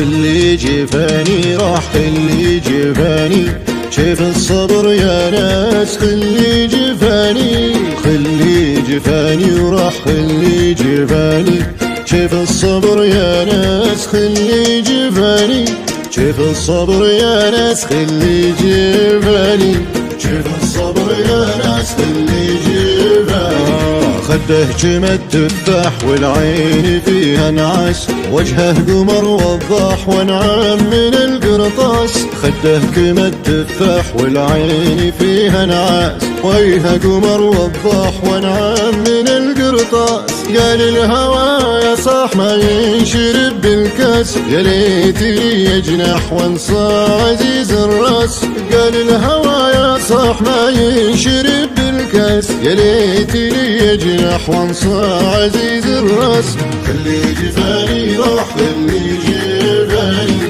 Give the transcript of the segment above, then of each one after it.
خلي جفاني راح خلي جفاني، شايف الصبر يا ناس خلي جفاني، خلي جفاني وراح خلي جفاني، شايف الصبر يا ناس خلي جفاني، شايف الصبر يا ناس خلي جفاني، شايف الصبر يا ناس خلي جفاني. خده جمد تفاح والعين فيها نعاس، وجهه قمر وضاح وانعام من القرطاس، خده جمد تفاح والعين فيها نعاس، وجهه قمر وضاح وانعام من القرطاس. قال الهوى يا صاح ما ينشرب بالكاس، يا ليت لي يجنح وانصى عزيز الراس، قال الهوى يا صاح ما ينشرب بالكاس، يا ليت لي يجنح وانصى عزيز الراس. خلي جفاني راح خلي جفاني،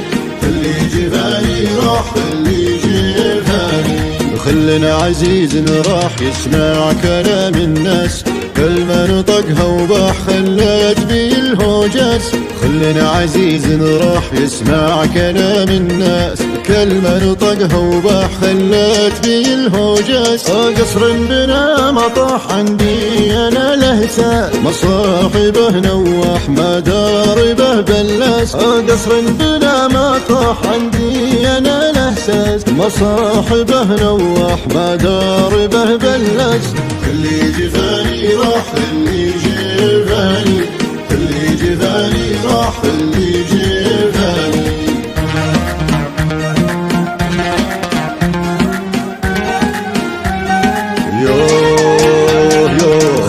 خلي جفاني راح خلي جفاني. خلنا عزيز راح يسمع كلام الناس، كلمة نطقها وباح خلت بي الهوجاس، خلنا عزيز راح يسمع كلام الناس، كلمة نطقها وباح خلت بي الهوجاس. قصر بنا مطاح عندي انا لهسة، مصاحبه نواح ما داربه بلاس، قصر بنا مطاح عندي انا لهسة، مصاحبه نواح ما داربه بلاس. خلي جفاني راح خلي جفاني، خلي جفاني راح خلي جفاني.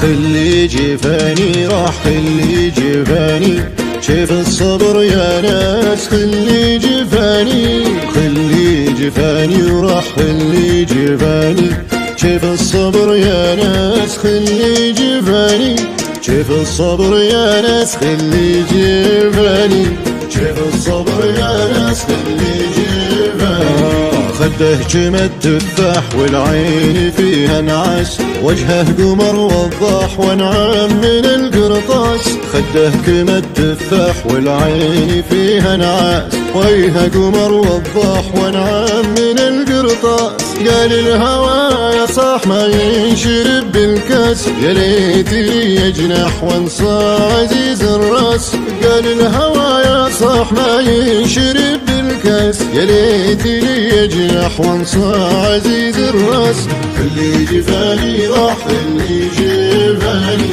خلي جفاني راح خلي جفاني، شايف الصبر يا ناس خلي جفاني، خلي جفاني وراح خلي جفاني، شايف الصبر يا ناس خلي جفاني، شايف الصبر يا ناس خلي جفاني، شايف الصبر يا ناس خلي جفاني. خده جمد تفاح والعين فيها نعاس، وجهه قمر وضاح وانعام من القرطاس، خده جمد تفاح والعين فيها نعاس، وجهه قمر وضاح وانعام من القرطاس. قال الهوى يا صاح ما ينشرب بالكاس، يا ليت لي يجنح وانصى عزيز الراس، قال الهوى يا صاح ما ينشرب بالكاس، يا ليت لي يجنح وانصى عزيز الراس. خلي جفاني راح خلي جفاني،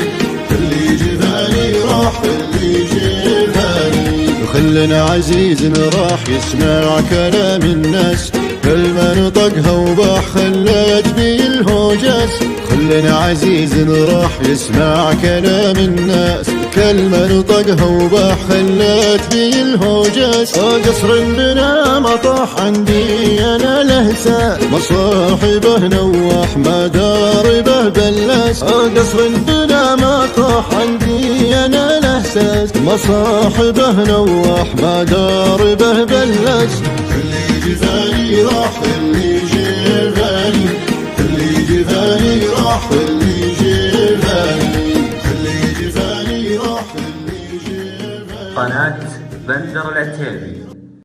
خلي جفاني راح خلي جفاني. خلنا عزيز راح يسمع كلام الناس، كلمة نطقها وباح خلت بي الهوجاس، خلنا عزيز راح يسمع كلام الناس، كلمة نطقها وباح خلت بي الهوجاس. قصر بنا مطاح عندي انا لهسة، مصاحبه نواح ما داربه بلاس، قصر بنا مطاح عندي انا لهسة، مصاحبه نواح ما داربه بلاس. خلي جفاني راح خلي جفاني، خلي جفاني راح خلي جفاني، خلي جفاني راح خلي جفاني. قناة بندر العتيبي.